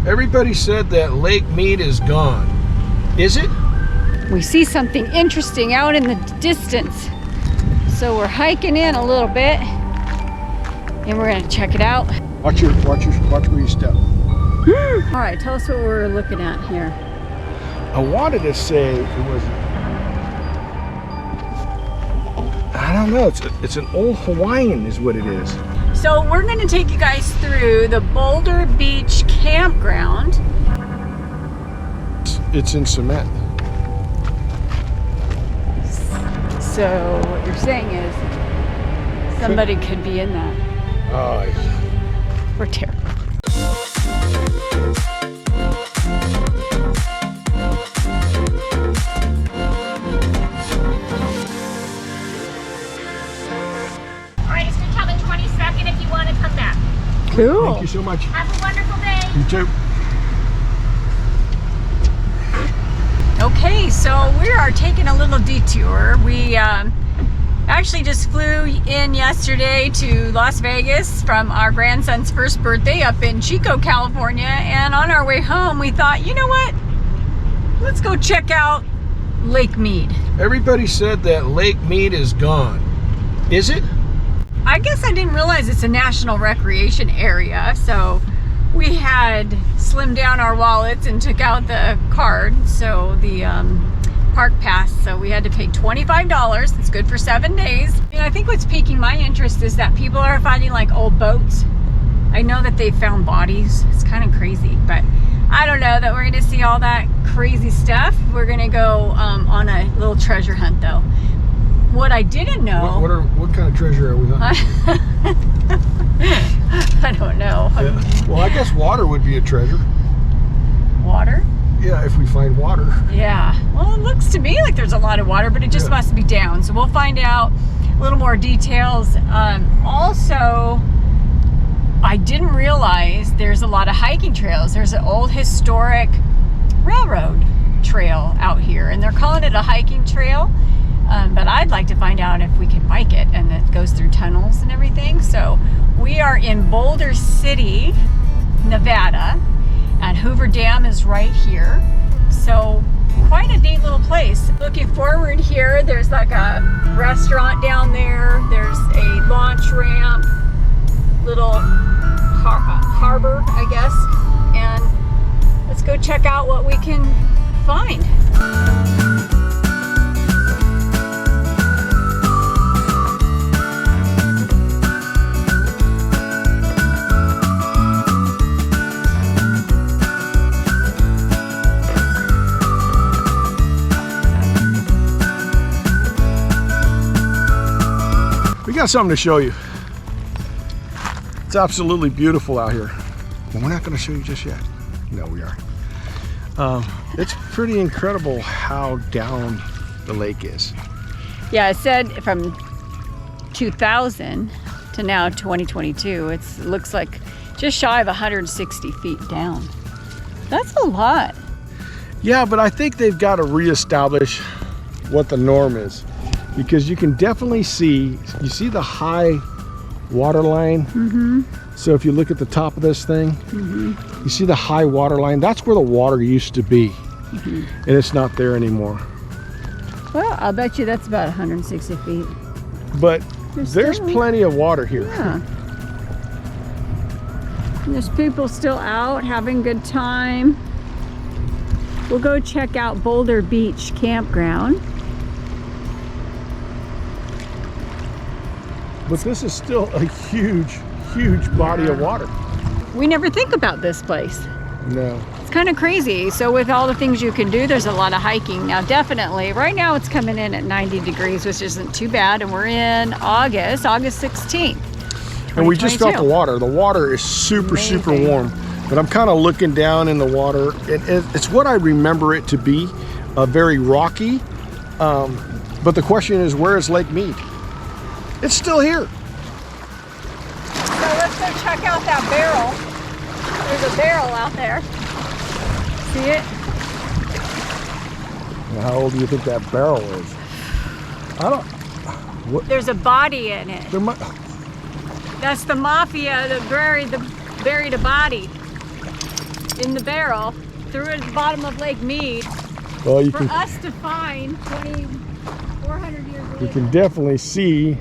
Everybody said that Lake Mead is gone. Is it? We see something interesting out in the distance. So we're hiking in a little bit and we're gonna check it out. Watch where you step. All right, tell us what we're looking at here. I wanted to say it was, I don't know, it's an old Hawaiian is what it is. So we're gonna take you guys through the Boulder Beach campground. It's in cement. So what you're saying is somebody could be in that. Oh, We're terrible. Alright, it's good till the 22nd if you want to come back. Cool. thank you so much. Have a wonderful day. You too. Okay, so we are taking a little detour. We actually just flew in yesterday to Las Vegas from our grandson's first birthday up in Chico, California. And on our way home, we thought, you know what? Let's go check out Lake Mead. Everybody said that Lake Mead is gone. Is it? I guess I didn't realize it's a national recreation area, so we had slimmed down our wallets and took out the card, so the park pass, so we had to pay $25. It's good for 7 days. And I think what's piquing my interest is that people are finding like old boats. I know that they found bodies. It's kind of crazy, but I don't know that we're gonna see all that crazy stuff. We're gonna go on a little treasure hunt though. What I didn't know. What kind of treasure are we hunting? I don't know. Yeah. Well, I guess water would be a treasure. Water? Yeah, if we find water. Yeah. Well, it looks to me like there's a lot of water, but it just must be down. So we'll find out a little more details. Also, I didn't realize there's a lot of hiking trails. There's an old historic railroad trail out here, and they're calling it a hiking trail. But I'd like to find out if we can bike it, and it goes through tunnels and everything. So we are in Boulder City, Nevada, and Hoover Dam is right here. So quite a neat little place. Looking forward here, there's like a restaurant down there. There's a launch ramp, little harbor, I guess. And let's go check out what we can find. We got something to show you. It's absolutely beautiful out here. But we're not going to show you just yet. No, we are. It's pretty incredible how down the lake is. Yeah, it said from 2000 to now 2022, it looks like just shy of 160 feet down. That's a lot. Yeah, but I think they've got to reestablish what the norm is, because you can definitely see, you see the high water line. Mm-hmm. So if you look at the top of this thing, mm-hmm. you see the high water line. That's where the water used to be, mm-hmm. and it's not there anymore. Well, I'll bet you that's about 160 feet. But there's plenty of water here. Yeah. And there's people still out having a good time. We'll go check out Boulder Beach Campground. But this is still a huge, huge body of water. We never think about this place. No. It's kind of crazy. So with all the things you can do, there's a lot of hiking. Now definitely, right now it's coming in at 90 degrees, which isn't too bad. And we're in August 16th. And we just felt the water. The water is super, super warm. But I'm kind of looking down in the water. It's what I remember it to be, very rocky. But the question is, where is Lake Mead? It's still here. So let's go check out that barrel. There's a barrel out there. See it? How old do you think that barrel is? I don't. What? There's a body in it. There might. That's the mafia that buried a body. in the barrel, threw it at the bottom of Lake Mead. Well, you for can us to find 2,400 years later. you can definitely see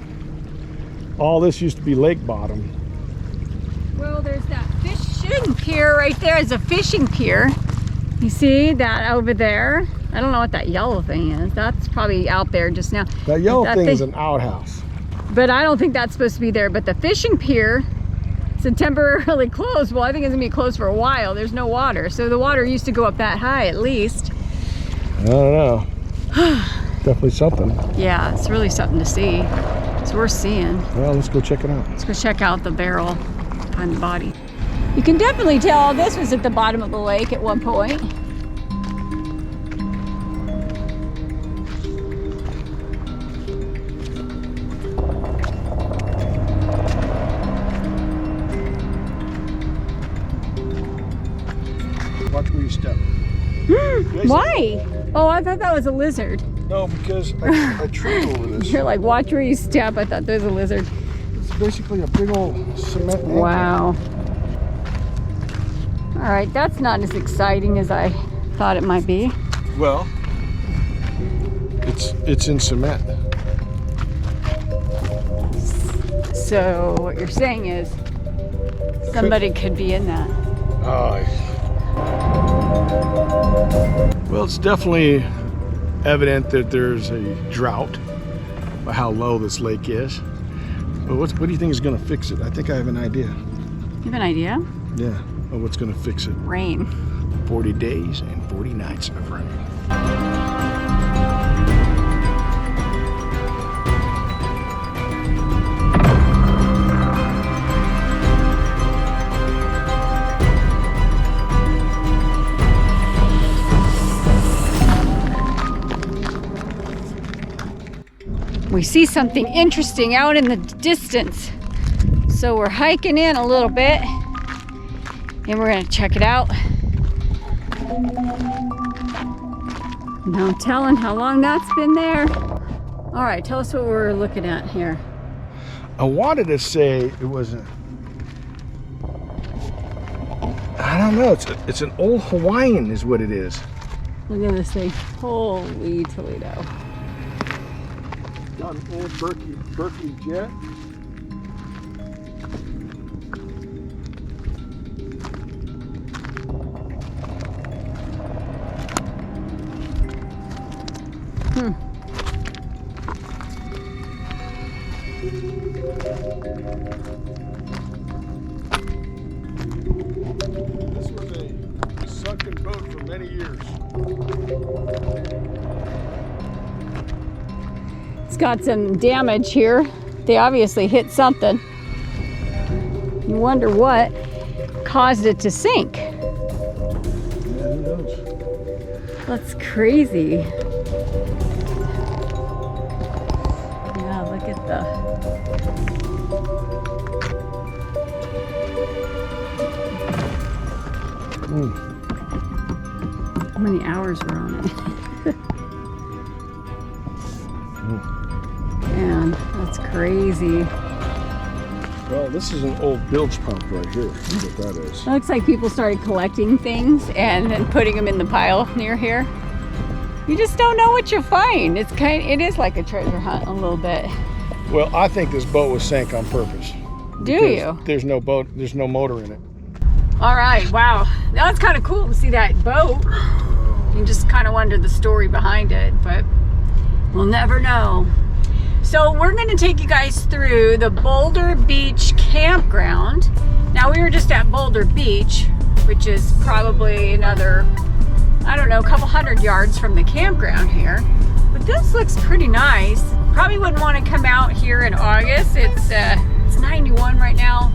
all this used to be lake bottom. Well, there's that fishing pier right there. It's a fishing pier. You see that over there? I don't know what that yellow thing is. That's probably out there just now. That yellow thing is an outhouse. But I don't think that's supposed to be there. But the fishing pier is temporarily closed. Well, I think it's gonna be closed for a while. There's no water. So the water used to go up that high at least. I don't know. Definitely something. Yeah, it's really something to see. It's worth seeing. Well, let's go check it out. Let's go check out the barrel, find the body. You can definitely tell this was at the bottom of the lake at one point. Watch where you step. Why? Oh, I thought that was a lizard. No, because I tripped over this. You're like, watch where you step. I thought there was a lizard. It's basically a big old cement anchor. Wow. All right, that's not as exciting as I thought it might be. Well, it's in cement. So what you're saying is somebody could be in that. Well, it's definitely evident that there's a drought by how low this lake is. But what do you think is going to fix it? I think I have an idea. You have an idea? Yeah, of what's going to fix it. Rain. 40 days and 40 nights of rain. We see something interesting out in the distance. So we're hiking in a little bit and we're gonna check it out. No telling how long that's been there. All right, tell us what we're looking at here. I wanted to say it was I don't know, it's an old Hawaiian is what it is. Look at this thing. Holy Toledo. Got an old Berkey jet. This was a sunken boat for many years. It's got some damage here. They obviously hit something. You wonder what caused it to sink. Yeah, who knows? That's crazy. Yeah, look at the... How many hours were on it? Man, that's crazy. Well, this is an old bilge pump right here. That's what that is. It looks like people started collecting things and then putting them in the pile near here. You just don't know what you'll find. It is like a treasure hunt a little bit. Well, I think this boat was sank on purpose. Do you? There's no boat, there's no motor in it. All right, wow. That was kind of cool to see that boat. You just kind of wonder the story behind it, but we'll never know. So we're going to take you guys through the Boulder Beach campground. Now we were just at Boulder Beach, which is probably another, I don't know, a couple hundred yards from the campground here. But this looks pretty nice. Probably wouldn't want to come out here in August. It's 91 right now,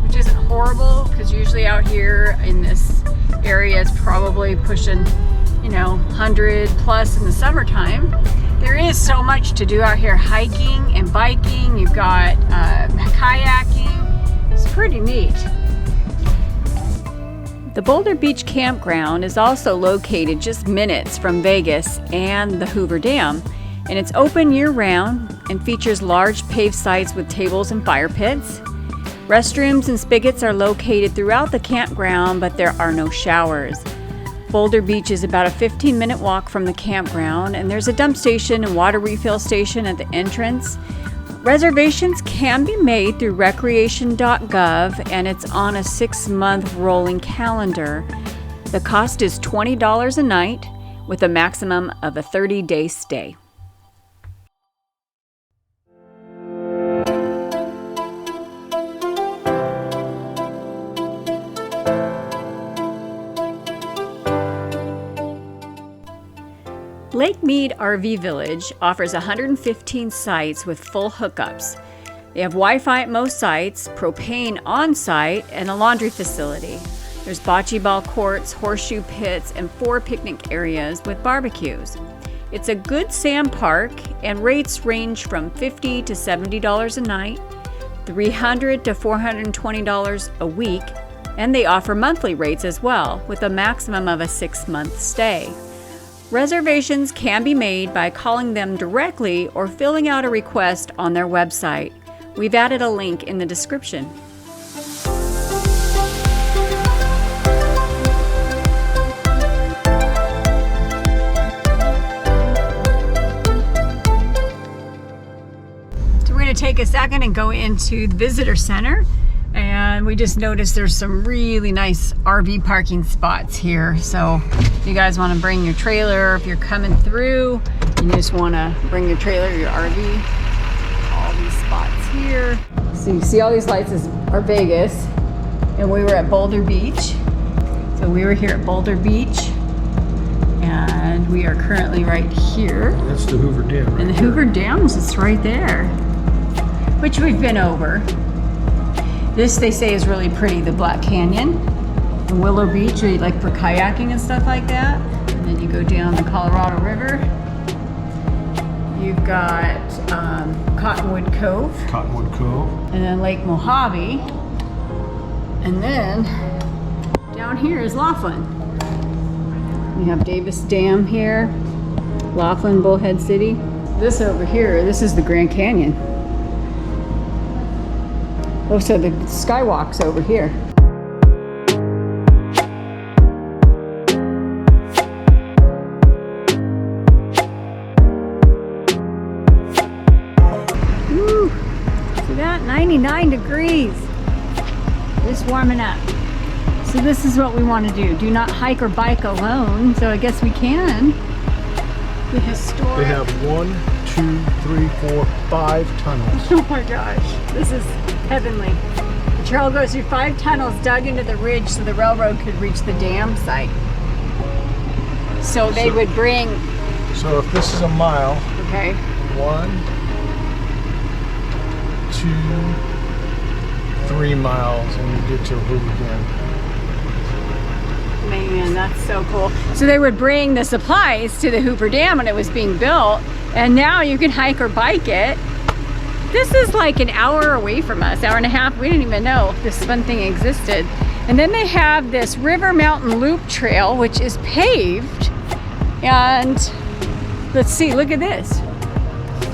which isn't horrible because usually out here in this area it's probably pushing, 100 plus in the summertime. There is so much to do out here, hiking and biking. You've got kayaking. It's pretty neat. The Boulder Beach campground is also located just minutes from Vegas and the Hoover Dam, and it's open year-round and features large paved sites with tables and fire pits. Restrooms and spigots are located throughout the campground, but there are no showers. Boulder Beach is about a 15-minute walk from the campground, and there's a dump station and water refill station at the entrance. Reservations can be made through recreation.gov, and it's on a 6-month rolling calendar. The cost is $20 a night with a maximum of a 30-day stay. Lake Mead RV Village offers 115 sites with full hookups. They have Wi-Fi at most sites, propane on site, and a laundry facility. There's bocce ball courts, horseshoe pits, and 4 picnic areas with barbecues. It's a good sand park, and rates range from $50 to $70 a night, $300 to $420 a week, and they offer monthly rates as well, with a maximum of a 6-month stay. Reservations can be made by calling them directly or filling out a request on their website. We've added a link in the description. So we're going to take a second and go into the visitor center. And we just noticed there's some really nice RV parking spots here. So if you guys want to bring your trailer, if you're coming through, you just want to bring your trailer, your RV, all these spots here. So you see all these lights are Vegas, and we were at Boulder Beach. So we were here at Boulder Beach, and we are currently right here. That's the Hoover Dam, right? And the Hoover Dam is just right there, which we've been over. This, they say, is really pretty, the Black Canyon, the Willow Beach, where you like for kayaking and stuff like that. And then you go down the Colorado River. You've got Cottonwood Cove. Cottonwood Cove. And then Lake Mojave. And then down here is Laughlin. We have Davis Dam here, Laughlin, Bullhead City. This over here, this is the Grand Canyon. Oh, so the skywalk's over here. Woo! See that? 99 degrees. Just warming up. So this is what we want to do. Do not hike or bike alone. So I guess we can. The historic. They have 1, 2, 3, 4, 5 tunnels. Oh my gosh, this is heavenly. The trail goes through 5 tunnels dug into the ridge so the railroad could reach the dam site. So they would bring... So if this is a mile, okay. 1, 2, 3 miles, and you get to Hoover Dam. Man, that's so cool. So they would bring the supplies to the Hoover Dam when it was being built, and now you can hike or bike it. This is like an hour away from us, hour and a half. We didn't even know this fun thing existed. And then they have this River Mountain Loop Trail, which is paved. And let's see, look at this.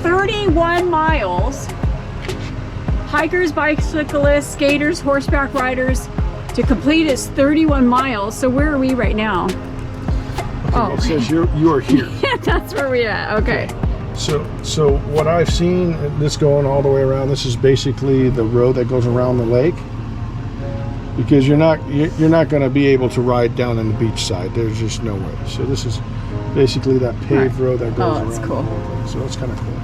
31 miles. Hikers, bicyclists, skaters, horseback riders. To complete is 31 miles. So where are we right now? Okay, it says you are here. Yeah, that's where we are. Okay. So what I've seen, this going all the way around, this is basically the road that goes around the lake, because you're not going to be able to ride down on the beach side. There's just no way. So this is basically that paved road that goes around. That's cool. The whole thing. So it's kind of cool.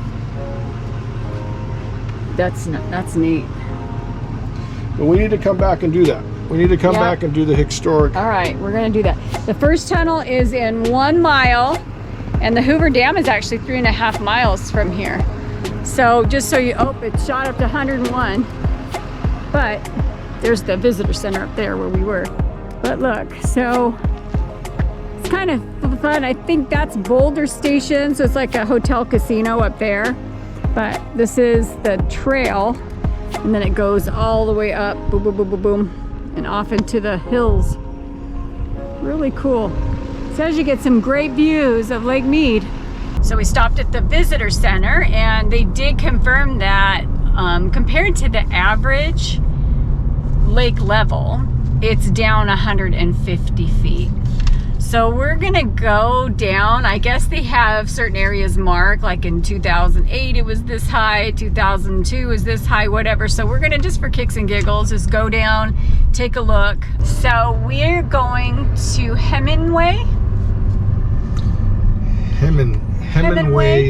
That's neat. But we need to come back and do that. We need to come back and do the historic. All right, we're going to do that. The first tunnel is in 1 mile, and the Hoover Dam is actually 3.5 miles from here. So just so you, it shot up to 101, but there's the visitor center up there where we were. But look, so it's kind of fun. I think that's Boulder Station, so it's like a hotel casino up there. But this is the trail, and then it goes all the way up, boom, boom, boom, boom, boom, and off into the hills. Really cool. Says you get some great views of Lake Mead. So we stopped at the visitor center, and they did confirm that compared to the average lake level, it's down 150 feet. So we're gonna go down. I guess they have certain areas marked, like in 2008 it was this high, 2002 is this high, whatever. So we're gonna, just for kicks and giggles, just go down, take a look. So we're going to Hemingway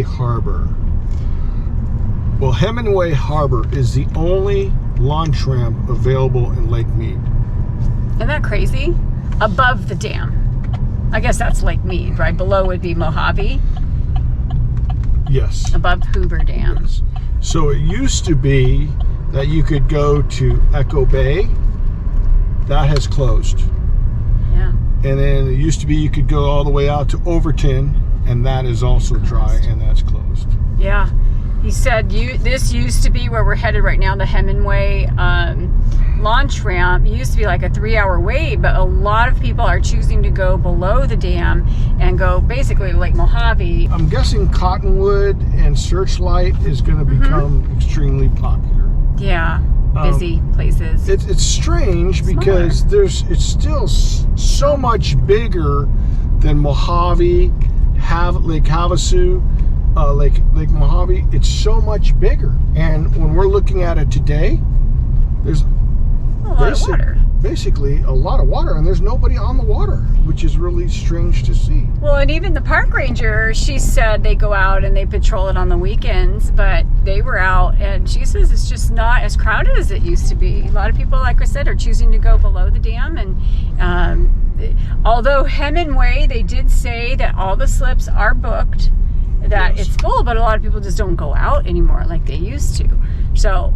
Harbor. Well, Hemingway Harbor is the only launch ramp available in Lake Mead. Isn't that crazy? Above the dam. I guess that's Lake Mead, right? Below would be Mojave. Yes. Above Hoover Dam. Yes. So it used to be that you could go to Echo Bay. That has closed. Yeah. And then it used to be you could go all the way out to Overton, and that is also dry, and that's closed. Yeah. He said this used to be where we're headed right now, the Hemingway launch ramp. It used to be like a 3-hour wait, but a lot of people are choosing to go below the dam and go basically to Lake Mojave. I'm guessing Cottonwood and Searchlight is going to become extremely popular. Yeah, busy places. It's strange because it's still so much bigger than Mojave, Lake Havasu. Lake Mojave, it's so much bigger. And when we're looking at it today, there's a lot of water. Basically a lot of water, and there's nobody on the water, which is really strange to see. Well, and even the park ranger, she said they go out and they patrol it on the weekends, but they were out, and she says it's just not as crowded as it used to be. A lot of people, like I said, are choosing to go below the dam. And although Hemingway, they did say that all the slips are booked, that it's full, but a lot of people just don't go out anymore like they used to. So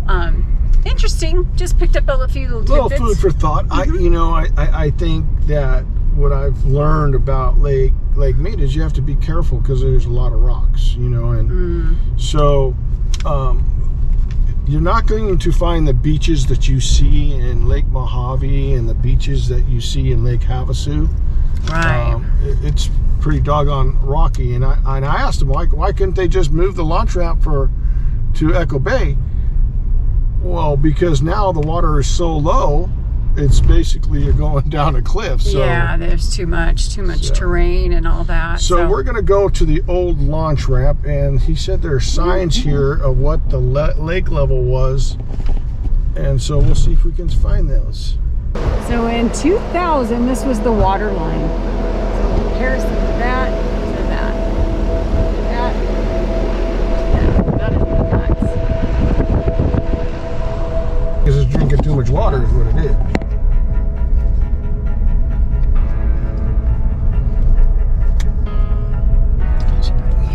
interesting. Just picked up a few little tidbits. Food for thought. I think that what I've learned about Lake Mead is you have to be careful because there's a lot of rocks, and so you're not going to find the beaches that you see in Lake Mojave and the beaches that you see in Lake Havasu. Right. It's pretty doggone rocky, and I asked them why couldn't they just move the launch ramp to Echo Bay? Well, because now the water is so low, it's basically you're going down a cliff. So yeah, there's too much terrain and all that. So we're going to go to the old launch ramp, and he said there are signs here of what the lake level was, and so we'll see if we can find those. So in 2000, this was the water line. So in comparison to that, to that, to that, that is nuts. Because it's drinking too much water is what it is.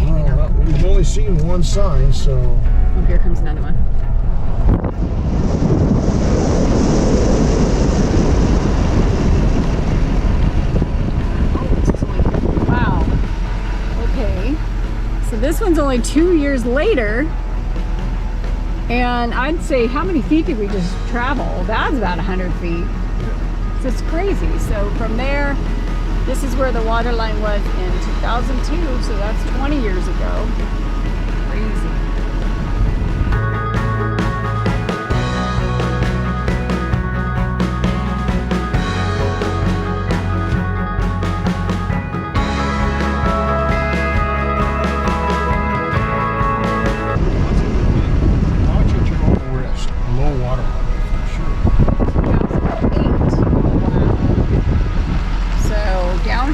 Well, we've only seen one sign, so... Oh, here comes another one. This one's only 2 years later, and I'd say, how many feet did we just travel? That's about 100 feet. So it's crazy. So from there, this is where the water line was in 2002, so that's 20 years ago. Crazy.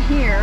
Here